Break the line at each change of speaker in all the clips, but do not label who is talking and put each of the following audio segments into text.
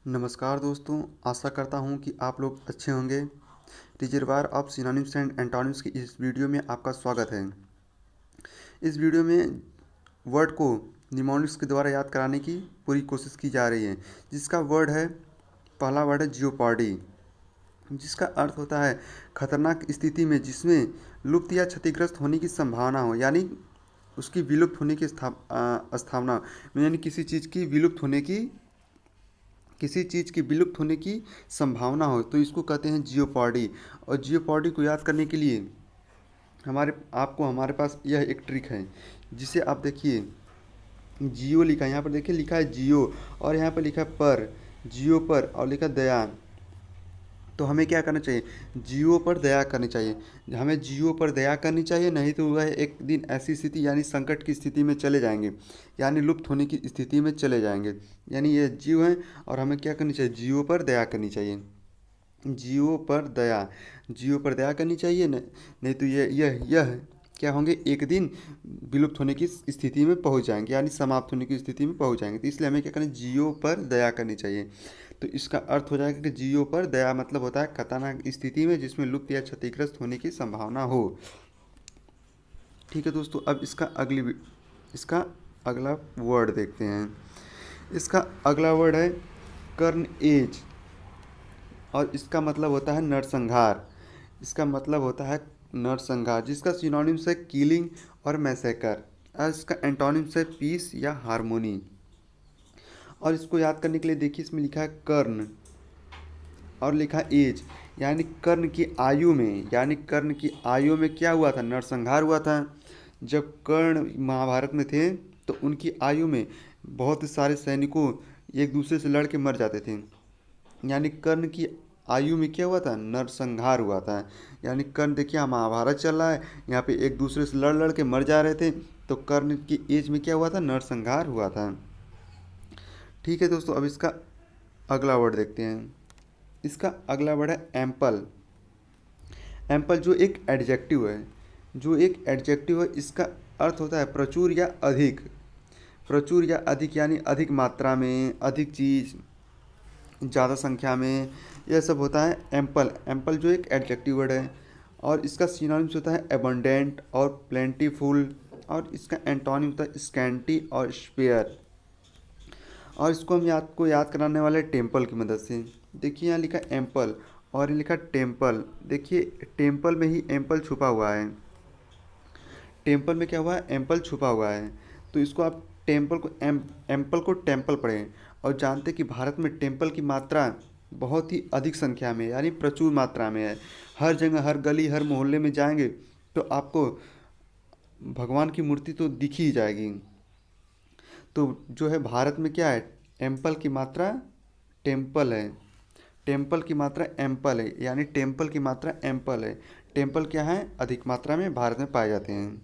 नमस्कार दोस्तों, आशा करता हूँ कि आप लोग अच्छे होंगे। Reservoir of synonyms and antonyms की इस वीडियो में आपका स्वागत है। इस वीडियो में वर्ड को निमोनिक्स के द्वारा याद कराने की पूरी कोशिश की जा रही है, जिसका वर्ड है, पहला वर्ड है जियोपार्डी, जिसका अर्थ होता है खतरनाक स्थिति में जिसमें लुप्त या क्षतिग्रस्त होने की संभावना हो, यानी उसकी विलुप्त होने की स्थापना, यानी किसी चीज़ की विलुप्त होने की संभावना हो, तो इसको कहते हैं जियोपार्डी। और जियोपार्डी को याद करने के लिए हमारे पास यह एक ट्रिक है, जिसे आप देखिए, जियो लिखा है, यहाँ पर देखिए लिखा है जियो, और यहाँ पर लिखा है पर, जियो पर, और लिखा है दया। तो हमें क्या करना चाहिए? जियो पर दया करनी चाहिए। हमें जियो पर दया करनी चाहिए, नहीं तो वह एक दिन ऐसी स्थिति यानी संकट की स्थिति में चले जाएंगे, यानी लुप्त होने की स्थिति में चले जाएंगे। यानी ये जीव हैं और हमें क्या करनी चाहिए? जियो पर दया करनी चाहिए। जियो पर दया करनी चाहिए, नहीं तो यह क्या होंगे? एक दिन विलुप्त होने की स्थिति में पहुंच जाएंगे, यानी समाप्त होने की स्थिति में पहुंच जाएंगे। तो इसलिए हमें क्या करना है? जियो पर दया करनी चाहिए। तो इसका अर्थ हो जाएगा कि जियो पर दया मतलब होता है खतरनाक स्थिति में जिसमें लुप्त या क्षतिग्रस्त होने की संभावना हो। ठीक है दोस्तों, अब इसका अगला वर्ड देखते हैं। इसका अगला वर्ड है कर्ण एज, और इसका मतलब होता है नरसंहार। जिसका सिनोनिम्स है किलिंग और मैसेकर, और इसका एंटोनिम्स है पीस या हार्मोनी। और इसको याद करने के लिए देखिए, इसमें लिखा है कर्ण और लिखा एज, यानी कर्ण की आयु में क्या हुआ था? नरसंहार हुआ था। जब कर्ण महाभारत में थे तो उनकी आयु में बहुत सारे सैनिकों एक दूसरे से लड़ के मर जाते थे, यानी कर्ण की आयु में क्या हुआ था? नरसंहार हुआ था। यानी कर्ण, देखिए महाभारत चल रहा है, यहाँ पे एक दूसरे से लड़ लड़ के मर जा रहे थे, तो कर्ण की एज में क्या हुआ था? नरसंहार हुआ था। ठीक है दोस्तों, अब इसका अगला वर्ड देखते हैं। इसका अगला वर्ड है एम्पल। एम्पल जो एक एडजेक्टिव है, इसका अर्थ होता है प्रचुर या अधिक, यानी अधिक मात्रा में, अधिक चीज़, ज़्यादा संख्या में, यह सब होता है एम्पल जो एक एडजेक्टिव वर्ड है। और इसका सिनोनिम्स होता है एबंडेंट और प्लेंटीफुल, और इसका एंटोनिम होता है स्कैंटी और स्पेयर। और इसको हम याद कराने वाले टेम्पल की मदद से। देखिए यहाँ लिखा एम्पल और लिखा टेम्पल। देखिए टेम्पल में ही एम्पल छुपा हुआ है। टेम्पल में क्या हुआ है? एम्पल छुपा हुआ है। तो इसको आप एम्पल को टेम्पल पढ़ें, और जानते कि भारत में टेम्पल की मात्रा बहुत ही अधिक संख्या में, यानी प्रचुर मात्रा में है। हर जगह, हर गली, हर मोहल्ले में जाएंगे तो आपको भगवान की मूर्ति तो दिख ही जाएगी। तो जो है भारत में क्या है? टेम्पल की मात्रा टेम्पल है, टेम्पल की मात्रा एम्पल है, यानी टेम्पल की मात्रा एम्पल है। टेम्पल क्या है? अधिक मात्रा में भारत में पाए जाते हैं,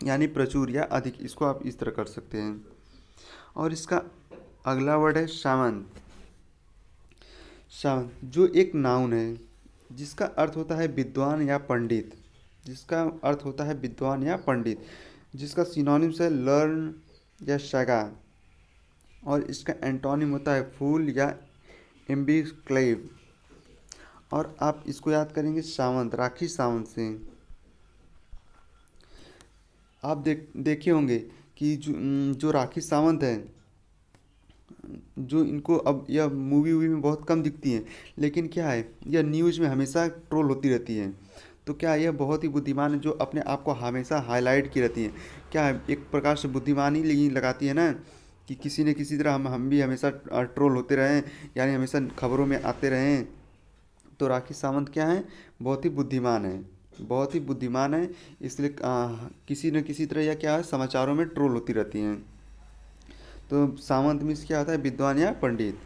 यानी प्रचुर या अधिक। इसको आप इस तरह कर सकते हैं। और इसका अगला वर्ड है सामंत। जो एक नाउन है, जिसका अर्थ होता है विद्वान या पंडित, जिसका सिनोनिम्स है लर्न या शगा। और इसका एंटोनिम होता है फूल या एम्बिक्लेव। और आप इसको याद करेंगे सावंत, राखी सावंत से। आप देखे होंगे कि जो राखी सावंत है, जो इनको अब यह मूवी में बहुत कम दिखती हैं, लेकिन क्या है, यह न्यूज़ में हमेशा ट्रोल होती रहती है। तो क्या यह बहुत ही बुद्धिमान है, जो अपने आप को हमेशा हाईलाइट की रहती है। क्या है, एक प्रकार से बुद्धिमानी लगाती है ना, कि किसी न किसी तरह हम भी हमेशा ट्रोल होते रहें, यानी हमेशा खबरों में आते रहें। तो राखी सावंत क्या है? बहुत ही बुद्धिमान है, इसलिए किसी न किसी तरह यह क्या है, समाचारों में ट्रोल होती रहती हैं। तो सावंत मीन्स क्या होता है? विद्वान या पंडित।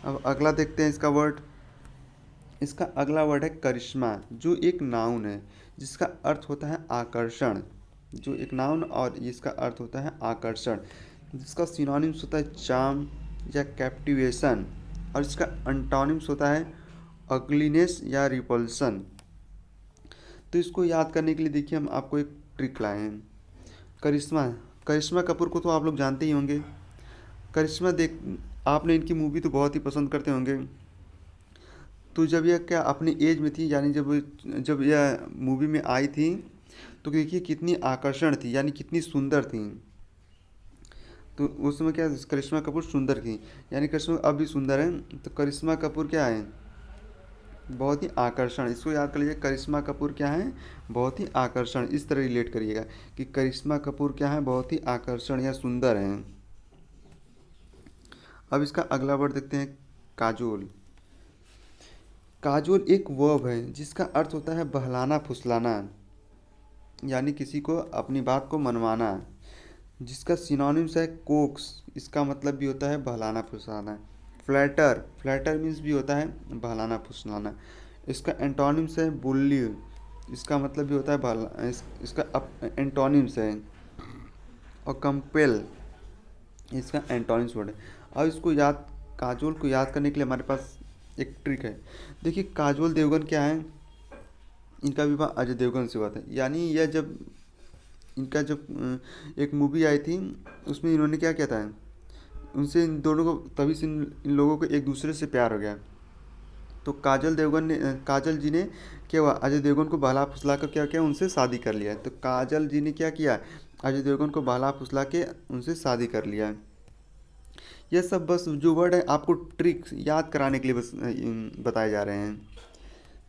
अब अगला देखते हैं इसका वर्ड। इसका अगला वर्ड है करिश्मा, जो एक नाउन है, जिसका अर्थ होता है आकर्षण। और इसका अर्थ होता है आकर्षण, जिसका सिनोनिम्स होता है चार्म या कैप्टिवेशन। और इसका एंटोनिम्स होता है अगलीनेस या रिपल्सन। तो इसको याद करने के लिए देखिए, हम आपको एक ट्रिक लाए हैं। करिश्मा कपूर को तो आप लोग जानते ही होंगे। आपने इनकी मूवी तो बहुत ही पसंद करते होंगे। तो जब यह क्या अपनी एज में थी, यानी जब जब यह मूवी में आई थी, तो देखिए कितनी आकर्षण थी, यानी कितनी सुंदर थी। तो उस समय क्या करिश्मा कपूर सुंदर थी, यानी करिश्मा अब भी सुंदर है, तो करिश्मा कपूर क्या है, बहुत ही आकर्षण। इसको याद कर लीजिए, करिश्मा कपूर क्या है, बहुत ही आकर्षण। इस तरह रिलेट करिएगा कि करिश्मा कपूर क्या है, बहुत ही आकर्षण या सुंदर है। अब इसका अगला वर्ड देखते हैं, काजोल। काजोल एक वर्ब है जिसका अर्थ होता है बहलाना फुसलाना, यानी किसी को अपनी बात को मनवाना, जिसका सिनोनिम्स है कोक्स। इसका मतलब भी होता है बहलाना फुसलाना। फ्लैटर, फ्लैटर मीन्स भी होता है बहलाना फुसलाना। इसका एंटोनिम्स है बुल्ली। इसका मतलब भी होता है इसका एंटोनिम्स है। और कंपेल इसका एंटोनिम्स वर्ड है। अब इसको याद, काजोल को याद करने के लिए हमारे पास एक ट्रिक है। देखिए काजोल देवगन क्या है, इनका विवाह अजय देवगन से हुआ था। यानी यह जब इनका जब एक मूवी आई थी, उसमें इन्होंने क्या किया था, उनसे इन दोनों को तभी से इन लोगों को एक दूसरे से प्यार हो गया। तो काजल जी ने क्या हुआ, अजय देवगन को बहला फुसला कर क्या किया, उनसे शादी कर लिया। तो काजल जी ने क्या किया, अजय देवगन को बहला फुसला के उनसे शादी कर लिया। यह सब बस जो वर्ड है आपको ट्रिक याद कराने के लिए बस बताए जा रहे हैं।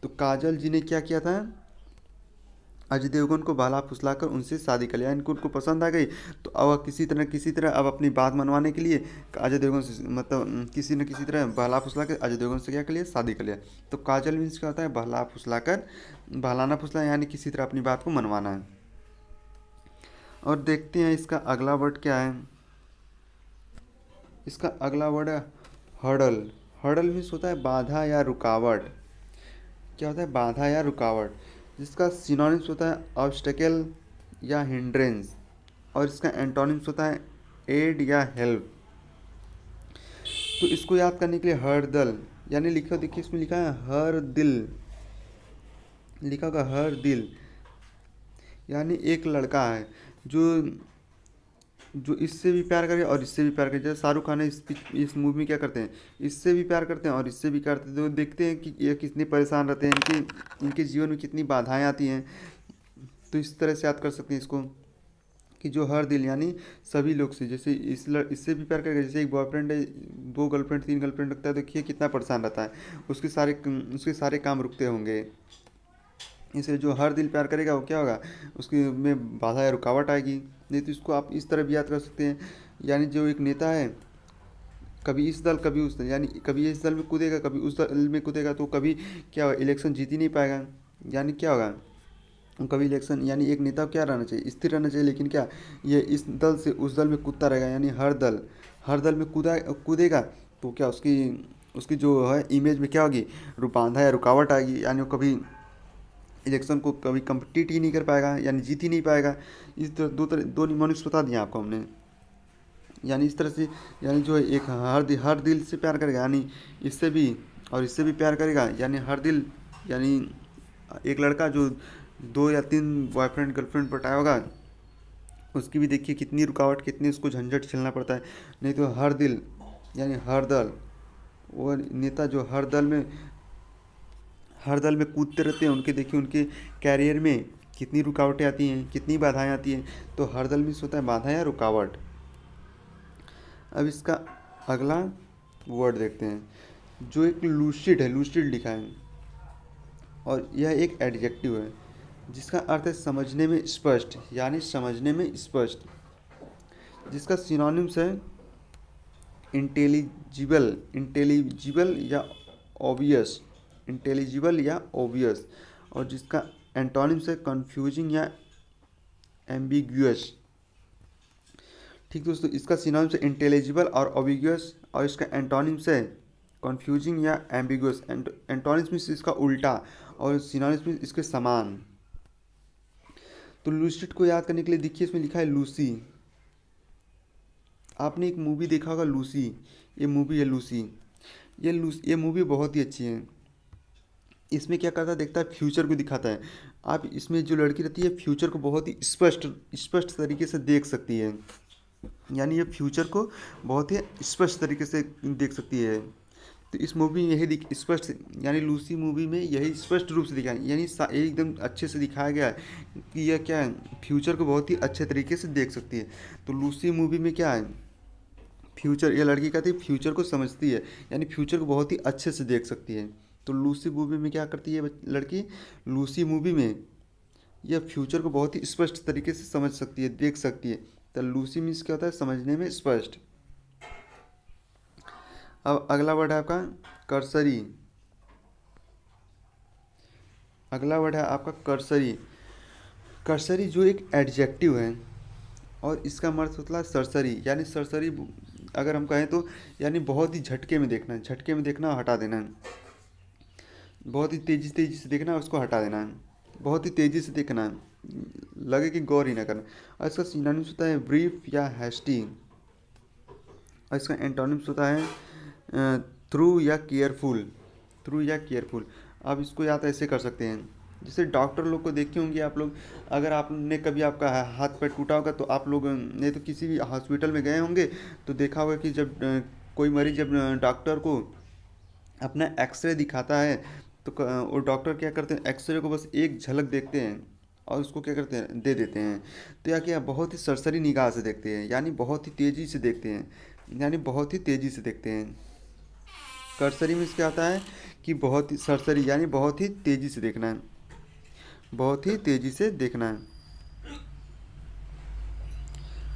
तो काजल जी ने क्या किया था, अजय देवगन को बहला फुसलाकर उनसे शादी कर लिया। इनको उनको पसंद आ गई, तो अब किसी तरह अब अपनी बात मनवाने के लिए अजय देवगन से, मतलब किसी न किसी तरह बहला फुसला कर अजय देवगन से क्या कर लिया, शादी कर लिया। तो काजल मीन्स क्या होता है, बहला फुसलाकर, बहलाना फुसला यानी किसी तरह अपनी बात को मनवाना है। और देखते हैं इसका अगला वर्ड क्या है। इसका अगला वर्ड है हर्डल। हर्डल मीन्स होता है बाधा या रुकावट। क्या होता है, बाधा या रुकावट, जिसका सिनोनिम्स होता है ऑब्स्टेकल या हिंड्रेंस। और इसका एंटोनिम्स होता है एड या हेल्प। तो इसको याद करने के लिए हरदल, यानी लिखो, देखिए इसमें लिखा है हर दिल, लिखा होगा हर दिल, यानी एक लड़का है जो जो इससे भी प्यार करे और इससे भी प्यार करे। जैसे शाहरुख खान है, इस मूवी में क्या करते हैं, इससे भी प्यार करते हैं और इससे भी करते हैं। तो देखते हैं कि ये कितने परेशान रहते हैं, इनके जीवन में कितनी बाधाएं आती हैं। तो इस तरह से याद कर सकते हैं इसको कि जो हर दिल, यानी सभी लोग से, जैसे इससे भी प्यार करेगा। जैसे एक बॉयफ्रेंड है, 2 गर्लफ्रेंड 3 गर्लफ्रेंड रखता है, देखिए कितना परेशान रहता है, उसके सारे काम रुकते होंगे। इसलिए जो हर दिल प्यार करेगा वो क्या होगा, उसके में बाधा या रुकावट आएगी। नहीं तो इसको आप इस तरह भी याद कर सकते हैं, यानी जो एक नेता है, कभी इस दल कभी उस दल, यानी कभी इस दल में कूदेगा कभी उस दल में कूदेगा, तो कभी क्या होगा, इलेक्शन जीत ही नहीं पाएगा। यानी क्या होगा, कभी इलेक्शन, यानी एक नेता को क्या रहना चाहिए, स्थिर रहना चाहिए। लेकिन क्या, ये इस दल से उस दल में कूदता रहेगा, यानी हर दल में कूदेगा, तो क्या उसकी उसकी जो है इमेज में क्या होगी, बाधा या रुकावट आएगी। यानी वो कभी इलेक्शन को कभी कम्पिटिट ही नहीं कर पाएगा, यानी जीत ही नहीं पाएगा। इस तरह दो निमोनिक्स बता दिए आपको हमने। यानी इस तरह से, यानी जो है एक हर दिल से प्यार करेगा, यानी इससे भी और इससे भी प्यार करेगा, यानी हर दिल, यानी एक लड़का जो 2 या 3 बॉयफ्रेंड गर्लफ्रेंड पटाया होगा, उसकी भी देखिए कितनी रुकावट, कितनी उसको झंझट झेलना पड़ता है। नहीं तो हर दिल यानी हर दल, वो नेता जो हर दल में कूदते रहते हैं, उनके देखिए उनके कैरियर में कितनी रुकावटें आती हैं, कितनी बाधाएं आती हैं। तो हर दल में होता है बाधा या रुकावट। अब इसका अगला वर्ड देखते हैं, जो एक लूसिड है, लूसिड लिखा है, और यह एक एडजेक्टिव है जिसका अर्थ है समझने में स्पष्ट, यानी समझने में स्पष्ट, जिसका सिनोनिम्स है इंटेलिजिबल, इंटेलिजिबल या ऑब्वियस, इंटेलिजिबल या ऑब्वियस। और जिसका एंटोनिम्स है कंफ्यूजिंग या एम्बिग्यूअस। ठीक दोस्तों, इसका सिनोनिम्स है इंटेलिजिबल और ऑब्वियस, और इसका एंटोनिम्स है कंफ्यूजिंग या एम्बिगुअस। एंटोनिम्स मीन्स इसका उल्टा और सिनोनिम्स मीन्स इसके समान। तो लूसिड को याद करने के लिए देखिए इसमें लिखा है लूसी। आपने एक मूवी देखा होगा लूसी, ये मूवी है लूसी। ये मूवी बहुत ही अच्छी है। इसमें क्या करता है, देखता है फ्यूचर को दिखाता है। आप इसमें जो लड़की रहती है फ्यूचर को बहुत ही स्पष्ट तरीके से देख सकती है। यानी ये फ्यूचर को बहुत ही स्पष्ट तरीके से देख सकती है। तो इस मूवी में यही दिख स्पष्ट, यानी लूसी मूवी में यही स्पष्ट रूप से दिखाया, यानी एकदम अच्छे से दिखाया गया है कि यह क्या है, फ्यूचर को बहुत ही अच्छे तरीके से देख सकती है। तो लूसी मूवी में क्या है, फ्यूचर, ये लड़की कहती है फ्यूचर को समझती है, यानी फ्यूचर को बहुत ही अच्छे से देख सकती है। तो लूसी मूवी में क्या करती है लड़की, लूसी मूवी में यह फ्यूचर को बहुत ही स्पष्ट तरीके से समझ सकती है, देख सकती है। तो लूसी मीन्स क्या होता है, समझने में स्पष्ट। अब अगला वर्ड है आपका कर्सरी। अगला वर्ड है आपका कर्सरी। कर्सरी जो एक एडजेक्टिव है और इसका अर्थ होता है सरसरी, यानी सरसरी अगर हम कहें तो यानी बहुत ही झटके में देखना है, झटके में देखना, हटा देना है, बहुत ही तेज़ी तेज़ी से देखना है, उसको हटा देना है, बहुत ही तेज़ी से देखना है, लगे कि गौर ही ना करना। और इसका सिनोनिम्स होता है ब्रीफ या हैस्टी, और इसका एंटोनिम्स होता है थ्रू या केयरफुल, थ्रू या केयरफुल। आप इसको याद ऐसे कर सकते हैं, जैसे डॉक्टर लोग को देखे होंगे आप लोग, अगर आपने कभी आपका हाथ पैर टूटा होगा तो आप लोग नहीं तो किसी भी हॉस्पिटल में गए होंगे तो देखा होगा कि जब कोई मरीज जब डॉक्टर को अपना एक्सरे दिखाता है तो वो डॉक्टर क्या करते हैं, एक्सरे को बस एक झलक देखते हैं और उसको क्या करते हैं, दे देते हैं। तो या क्या बहुत ही सरसरी निगाह से देखते हैं, यानी बहुत ही तेज़ी से देखते हैं, यानी बहुत ही तेज़ी से देखते हैं। कर्सरी में क्या आता है कि बहुत ही सरसरी, यानी बहुत ही तेज़ी से देखना है, बहुत ही तेज़ी से देखना है।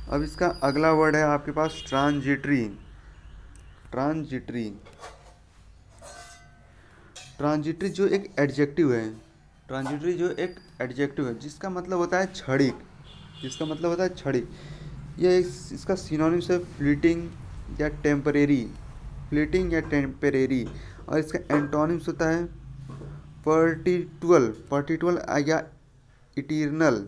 अब इसका अगला वर्ड है आपके पास ट्रांजिटरी। ट्रांजिटरी, ट्रांजिटरी जो एक एडजेक्टिव है, ट्रांजिटरी जो एक एडजेक्टिव है जिसका मतलब होता है क्षणिक, जिसका मतलब होता है क्षणिक। यह इसका सिनोनिम्स है फ्लीटिंग या टेम्परेरी, फ्लीटिंग या टेम्परेरी। और इसका एंटोनिम्स होता है पर्टिटुअल, पर्टिटुअल या इटर्नल।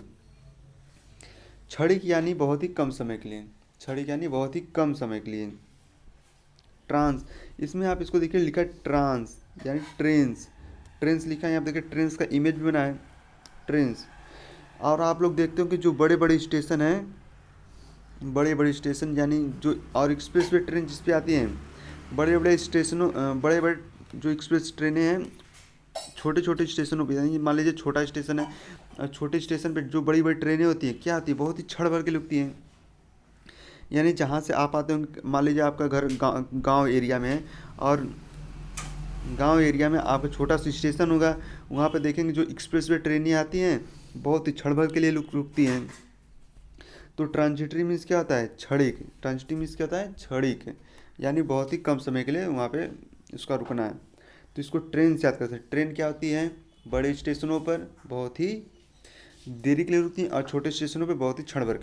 क्षणिक यानी बहुत ही कम समय के लिए, क्षणिक यानी बहुत ही कम समय के लिए। ट्रांस, इसमें आप इसको देखिए लिखा है ट्रांस, यानी ट्रेन्स, ट्रेन्स लिखा है यहाँ पे देखिए, ट्रेन्स का इमेज भी बना है, ट्रेन्स। और आप लोग देखते हो कि जो बड़े बड़े स्टेशन हैं, बड़े बड़े स्टेशन यानी जो और एक्सप्रेस वे ट्रेन जिस पे आती हैं, बड़े बड़े स्टेशनों बड़े बड़े जो एक्सप्रेस ट्रेनें हैं छोटे छोटे स्टेशनों पे, यानी मान लीजिए छोटा स्टेशन है और छोटे स्टेशन पे जो बड़ी बड़ी ट्रेनें होती हैं क्या होती है, बहुत ही क्षण भर के रुकती हैं। यानी जहाँ से आप आते हो, मान लीजिए आपका घर गांव एरिया में है और गांव एरिया में आपका छोटा सा स्टेशन होगा, वहाँ पे देखेंगे जो एक्सप्रेस वे ट्रेनें आती हैं बहुत ही क्षण भर के लिए रुकती हैं। तो ट्रांजिटरी मीन्स क्या होता है, क्षणिक। ट्रांजिटरी मीन्स क्या होता है, क्षणिक, यानी बहुत ही कम समय के लिए वहाँ पे उसका रुकना है। तो इसको ट्रेन से याद कर सकते हैं। ट्रेन क्या होती है, बड़े स्टेशनों पर बहुत ही देरी के लिए रुकती हैं और छोटे स्टेशनों पर बहुत ही क्षण भर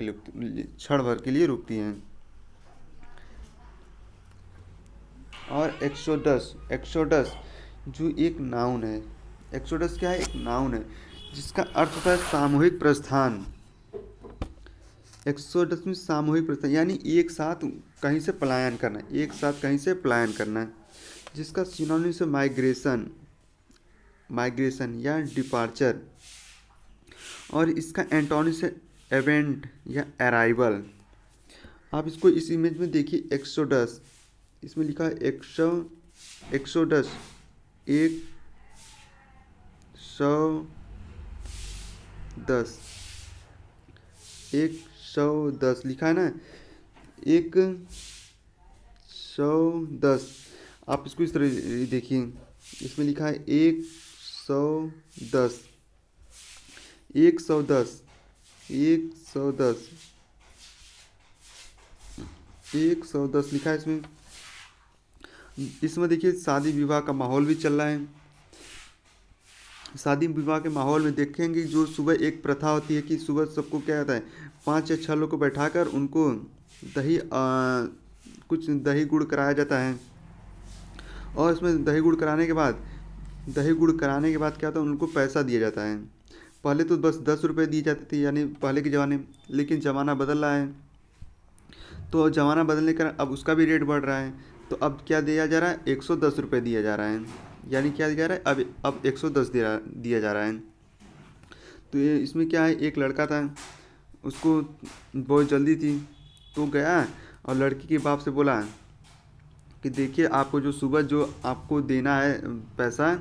के लिए रुकती हैं। और एक्सोडस, एक्सोडस जो एक नाउन है, एक्सोडस क्या है, एक नाउन है जिसका अर्थ होता है सामूहिक प्रस्थान। एक्सोडस में सामूहिक प्रस्थान यानी एक साथ कहीं से पलायन करना, एक साथ कहीं से पलायन करना, जिसका सिनोनिम्स है माइग्रेशन, माइग्रेशन या डिपार्चर। और इसका एंटोनिम्स है एवेंट या अराइवल। आप इसको इस इमेज में देखिए, एक्सोडस, इसमें लिखा है एक्सोडस, 110, 110 लिखा है ना, 110। आप इसको इस तरह देखिए, इसमें लिखा है 110, 110, 110, 110 लिखा है इसमें। इसमें देखिए शादी विवाह का माहौल भी चल रहा है। शादी विवाह के माहौल में देखेंगे जो सुबह एक प्रथा होती है कि सुबह सबको क्या कहता है, 5 या 6 लोग को बैठाकर उनको दही कुछ दही गुड़ कराया जाता है। और इसमें दही गुड़ कराने के बाद क्या होता है, उनको पैसा दिया जाता है। पहले तो बस 10 रुपये दिए जाते थे, यानी पहले के ज़माने में, लेकिन ज़माना बदल रहा है तो ज़माना बदलने का अब उसका भी रेट बढ़ रहा है। तो अब क्या दिया जा रहा है, 110 रुपये दिया जा रहा है, यानी क्या दिया जा रहा है, अब 110 दिया जा रहा है। तो ये इसमें क्या है, एक लड़का था, उसको बहुत जल्दी थी तो गया और लड़की के बाप से बोला कि देखिए आपको जो सुबह जो आपको देना है पैसा,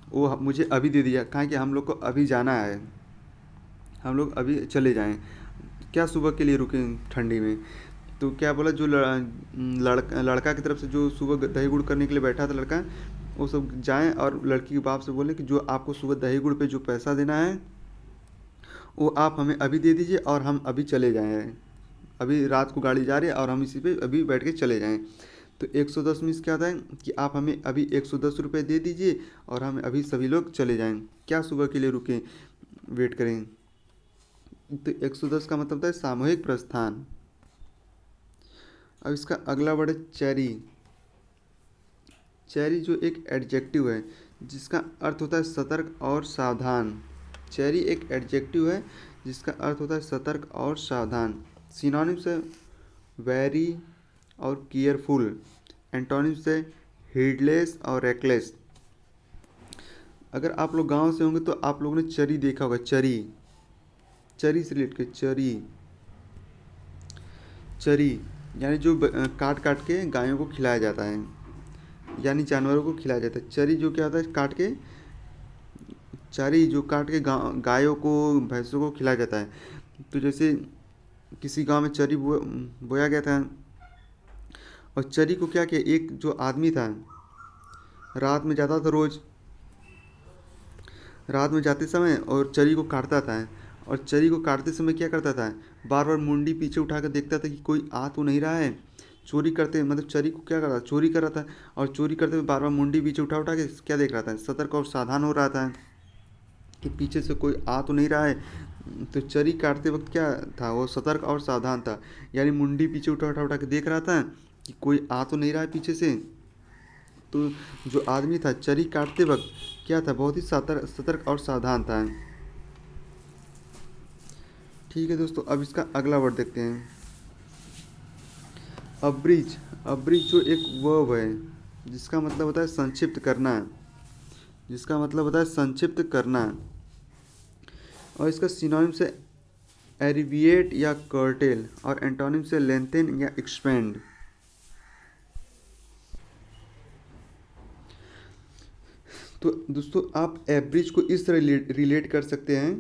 वो मुझे अभी दे दिया, कहा कि हम लोग को अभी जाना है, हम लोग अभी चले जाएं, क्या सुबह के लिए रुकें ठंडी में। तो क्या बोला, जो लड़का की तरफ से जो सुबह दही गुड़ करने के लिए बैठा था लड़का, वो सब जाएं और लड़की के बाप से बोले कि जो आपको सुबह दही गुड़ पे जो पैसा देना है वो आप हमें अभी दे दीजिए और हम अभी चले जाएं, अभी रात को गाड़ी जा रही है और हम इसी पे अभी बैठ के चले जाएं। तो 110 मीन्स क्या होता है कि आप हमें अभी 110 रुपये दे दीजिए और हम अभी सभी लोग चले जाएं, क्या सुबह के लिए रुकें, वेट करें। तो 110 का मतलब होता है सामूहिक प्रस्थान। अब इसका अगला वर्ड है चेरी। चेरी जो एक एडजेक्टिव है जिसका अर्थ होता है सतर्क और सावधान। चेरी एक एडजेक्टिव है जिसका अर्थ होता है सतर्क और सावधान। सिनोनिम्स है वेरी और केयरफुल। एंटोनिम्स है हीडलेस और रेकलेस। अगर आप लोग गांव से होंगे तो आप लोगों ने चरी देखा होगा, चरी, चरी से रिलेट के चरी, चरी यानी जो काट काट के गायों को खिलाया जाता है, यानी जानवरों को खिलाया जाता है। चरी जो क्या होता है, काट के, चरी जो काट के गायों को भैंसों को खिलाया जाता है। तो जैसे किसी गांव में चरी बोया गया था और चरी को क्या किया, एक जो आदमी था रात में जाता था, रोज रात में जाते समय और चरी को काटता था, और चरी को काटते समय क्या करता था, बार बार मुंडी पीछे उठा कर देखता था कि कोई आ तो नहीं रहा है। चोरी करते मतलब चरी को क्या कर रहा था, चोरी कर रहा था, और चोरी करते हुए बार बार मुंडी पीछे उठा उठा के क्या देख रहा था, सतर्क और सावधान हो रहा था कि पीछे से कोई आ तो नहीं रहा है। तो चरी काटते वक्त क्या था, वो सतर्क और सावधान था, यानी मुंडी पीछे उठा उठा उठा के देख रहा था कि कोई आ तो नहीं रहा है पीछे से। तो जो आदमी था चरी काटते वक्त क्या था, बहुत ही सतर्क और सावधान था। ठीक है दोस्तों, अब इसका अगला वर्ड देखते हैं, अब्रिज। अब्रिज जो एक वर्ब है जिसका मतलब होता है संक्षिप्त करना, जिसका मतलब होता है संक्षिप्त करना, और इसका सिनोनिम से एरिविएट या कर्टेल, और एंटोनिम से लेंथन या एक्सपेंड। तो दोस्तों आप एब्रिज को इस तरह रिलेट कर सकते हैं,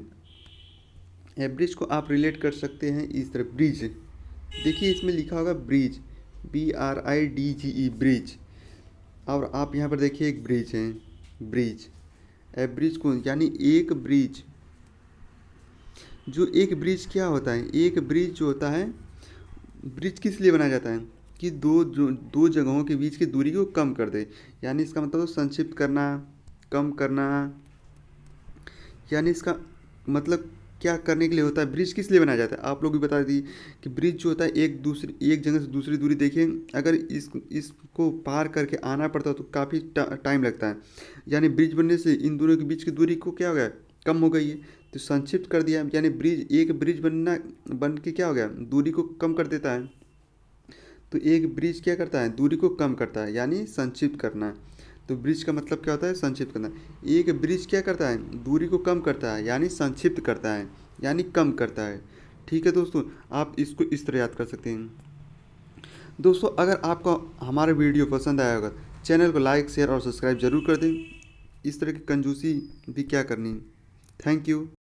एब्रिज को आप रिलेट कर सकते हैं इस तरह, ब्रिज। देखिए इसमें लिखा होगा ब्रिज, BRIDGE, ब्रिज, और आप यहाँ पर देखिए एक ब्रिज है, ब्रिज। एब्रिज को यानी एक ब्रिज, जो एक ब्रिज क्या होता है, एक ब्रिज जो होता है, ब्रिज किस लिए बनाया जाता है कि दो जगहों के बीच की दूरी को कम कर दे, यानी इसका मतलब संक्षिप्त करना, कम करना, यानी इसका मतलब क्या करने के लिए होता है, ब्रिज किस लिए बनाया जाता है। आप लोग भी बता दी कि ब्रिज जो होता है एक जगह से दूसरी दूरी, देखिए अगर इसको पार करके आना पड़ता है तो काफ़ी टाइम लगता है, यानी ब्रिज बनने से इन दोनों के बीच की दूरी को क्या हो गया, कम हो गई है। तो संक्षिप्त कर दिया, यानी एक ब्रिज बन के क्या हो गया, दूरी को कम कर देता है। तो एक ब्रिज क्या करता है, दूरी को कम करता है, यानी संक्षिप्त करना। तो ब्रिज का मतलब क्या होता है, संक्षिप्त करना। एक ब्रिज क्या करता है, दूरी को कम करता है, यानी संक्षिप्त करता है, यानी कम करता है। ठीक है दोस्तों, आप इसको इस तरह याद कर सकते हैं। दोस्तों अगर आपको हमारा वीडियो पसंद आया होगा, चैनल को लाइक, शेयर और सब्सक्राइब जरूर कर दें। इस तरह की कंजूसी भी क्या करनी। Thank you.